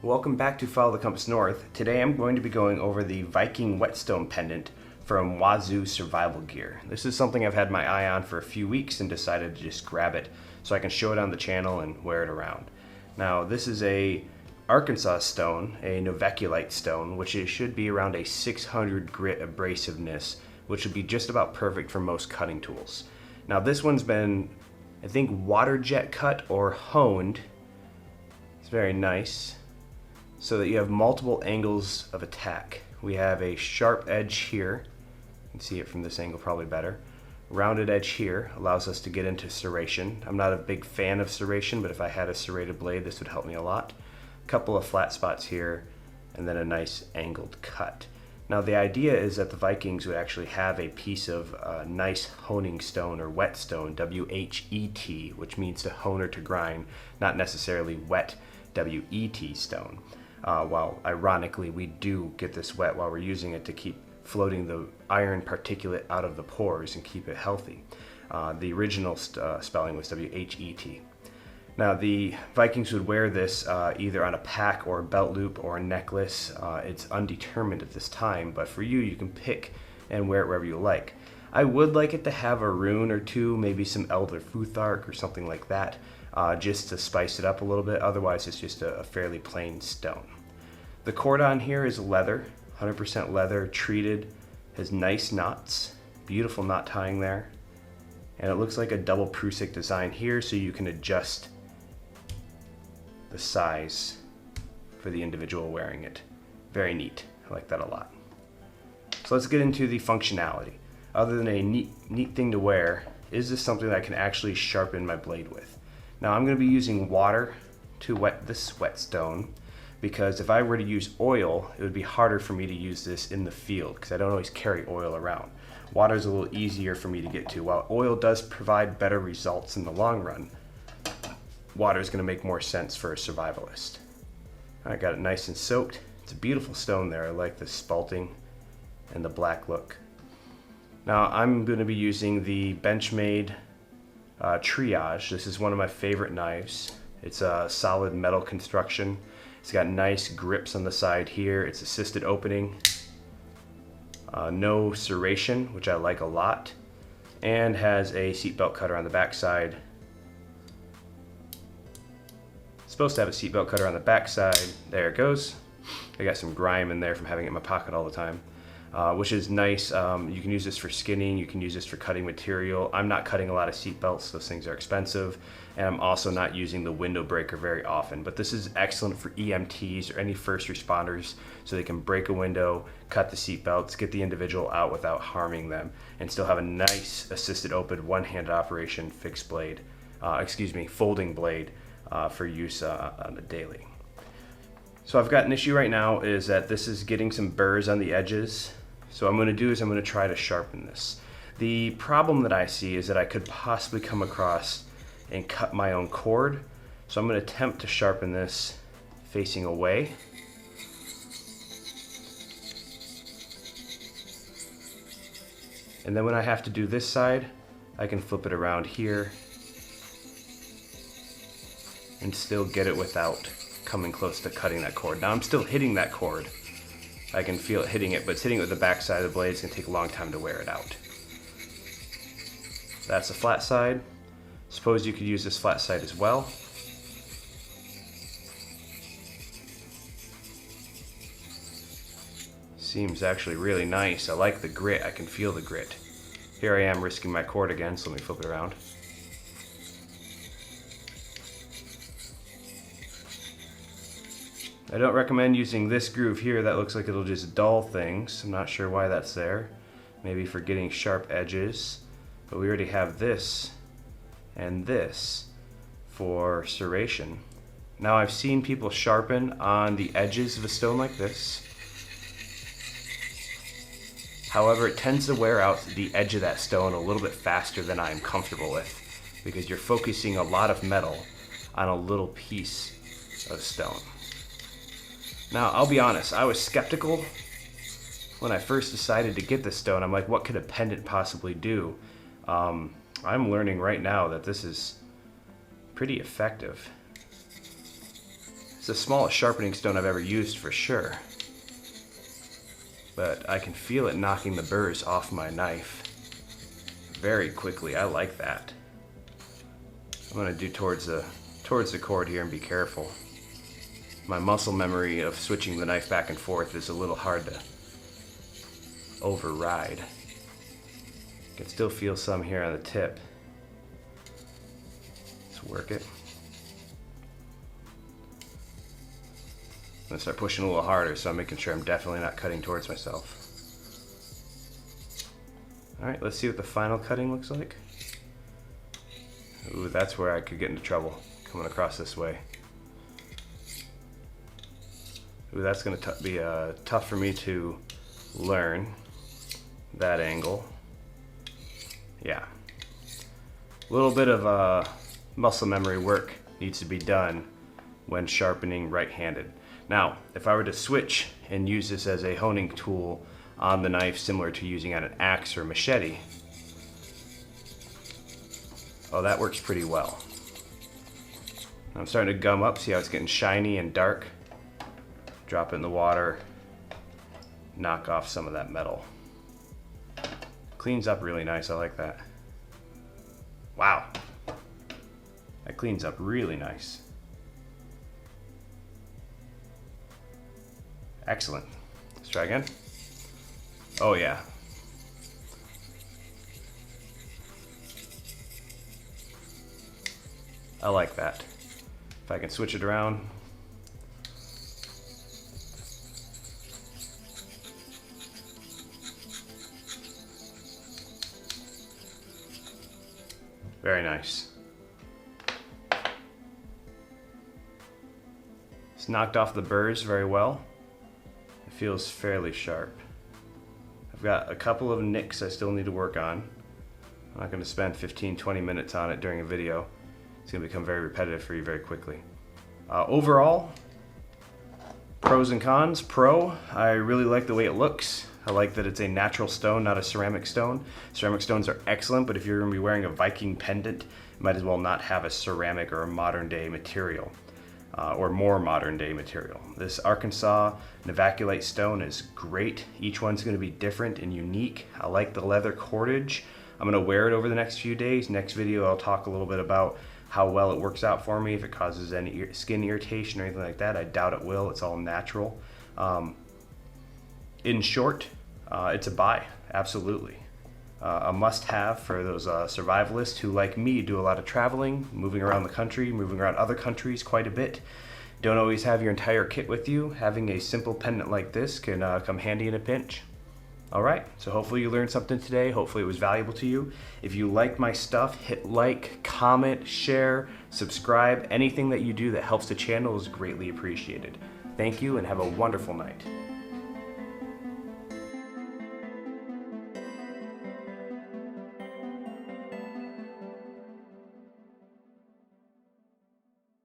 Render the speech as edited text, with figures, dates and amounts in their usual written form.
Welcome back to Follow the Compass North. Today I'm going to be going over the Viking Whetstone Pendant from Wazoo Survival Gear. This is something I've had my eye on for a few weeks and decided to just grab it so I can show it on the channel and wear it around. Now this is a Arkansas stone, a novaculite stone, which should be around a 600 grit abrasiveness, which would be just about perfect for most cutting tools. Now this one's been, I think, water jet cut or honed. It's very nice, so that you have multiple angles of attack. We have a sharp edge here. You can see it from this angle probably better. Rounded edge here allows us to get into serration. I'm not a big fan of serration, but if I had a serrated blade, this would help me a lot. A couple of flat spots here, and then a nice angled cut. Now the idea is that the Vikings would actually have a piece of nice honing stone or whetstone, W-H-E-T, which means to hone or to grind, not necessarily wet, W-E-T stone. While ironically we do get this wet while we're using it to keep floating the iron particulate out of the pores and keep it healthy. The original spelling was W-H-E-T. Now the Vikings would wear this either on a pack or a belt loop or a necklace. It's undetermined at this time, but for you, you can pick and wear it wherever you like. I would like it to have a rune or two, maybe some Elder Futhark or something like that, just to spice it up a little bit. Otherwise it's just a fairly plain stone. The cord on here is leather, 100% leather, treated, has nice knots, beautiful knot tying there, and it looks like a double Prusik design here, so you can adjust the size for the individual wearing it. Very neat. I like that a lot. So let's get into the functionality. Other than a neat thing to wear, is this something that I can actually sharpen my blade with? Now I'm going to be using water to wet this whetstone, because if I were to use oil, it would be harder for me to use this in the field because I don't always carry oil around. Water is a little easier for me to get to. While oil does provide better results in the long run, water is going to make more sense for a survivalist. I got it nice and soaked. It's a beautiful stone there. I like the spalting and the black look. Now I'm going to be using the Benchmade Triage. This is one of my favorite knives. It's a solid metal construction. It's got nice grips on the side here. It's assisted opening. No serration, which I like a lot. And has a seatbelt cutter on the back side. Supposed to have a seatbelt cutter on the back side. There it goes. I got some grime in there from having it in my pocket all the time, which is nice. You can use this for skinning. You can use this for cutting material. I'm not cutting a lot of seatbelts. Those things are expensive. And I'm also not using the window breaker very often. But this is excellent for EMTs or any first responders, so they can break a window, cut the seatbelts, get the individual out without harming them, and still have a nice assisted open one-handed operation fixed blade, folding blade for use on the daily. So I've got an issue right now is that this is getting some burrs on the edges. So what I'm going to do is I'm going to try to sharpen this. The problem that I see is that I could possibly come across and cut my own cord. So I'm going to attempt to sharpen this facing away. And then when I have to do this side, I can flip it around here and still get it without coming close to cutting that cord. Now I'm still hitting that cord. I can feel it hitting it, but it's hitting it with the back side of the blade. It's gonna take a long time to wear it out. That's the flat side. Suppose you could use this flat side as well. Seems actually really nice. I like the grit. I can feel the grit. Here I am risking my cord again, so let me flip it around. I don't recommend using this groove here. That looks like it'll just dull things. I'm not sure why that's there. Maybe for getting sharp edges. But we already have this and this for serration. Now I've seen people sharpen on the edges of a stone like this. However, it tends to wear out the edge of that stone a little bit faster than I'm comfortable with, because you're focusing a lot of metal on a little piece of stone. Now, I'll be honest, I was skeptical when I first decided to get this stone. I'm like, what could a pendant possibly do? I'm learning right now that this is pretty effective. It's the smallest sharpening stone I've ever used for sure. But I can feel it knocking the burrs off my knife very quickly. I like that. I'm gonna do towards the cord here and be careful. My muscle memory of switching the knife back and forth is a little hard to override. I can still feel some here on the tip. Let's work it. I'm gonna start pushing a little harder, so I'm making sure I'm definitely not cutting towards myself. All right, let's see what the final cutting looks like. Ooh, that's where I could get into trouble, coming across this way. Ooh, that's gonna be tough for me to learn, that angle. Yeah. A little bit of muscle memory work needs to be done when sharpening right-handed. Now, if I were to switch and use this as a honing tool on the knife, similar to using on an axe or machete, oh, that works pretty well. I'm starting to gum up, see how it's getting shiny and dark? Drop it in the water, knock off some of that metal. Cleans up really nice, I like that. Wow, that cleans up really nice. Excellent. Let's try again. Oh yeah. I like that. If I can switch it around. Very nice. It's knocked off the burrs very well. It feels fairly sharp. I've got a couple of nicks I still need to work on. I'm not going to spend 15-20 minutes on it during a video. It's going to become very repetitive for you very quickly. Overall, pros and cons. Pro, I really like the way it looks. I like that it's a natural stone, not a ceramic stone. Ceramic stones are excellent, but if you're going to be wearing a Viking pendant, you might as well not have a ceramic or a modern day material. Or more modern day material. This Arkansas Novaculite stone is great. Each one's going to be different and unique. I like the leather cordage. I'm going to wear it over the next few days. Next video I'll talk a little bit about how well it works out for me, if it causes any skin irritation or anything like that. I doubt it will. It's all natural. In short, it's a buy, absolutely. A must-have for those survivalists who, like me, do a lot of traveling, moving around the country, moving around other countries quite a bit. Don't always have your entire kit with you. Having a simple pendant like this can come handy in a pinch. All right, so hopefully you learned something today. Hopefully it was valuable to you. If you like my stuff, hit like, comment, share, subscribe. Anything that you do that helps the channel is greatly appreciated. Thank you and have a wonderful night.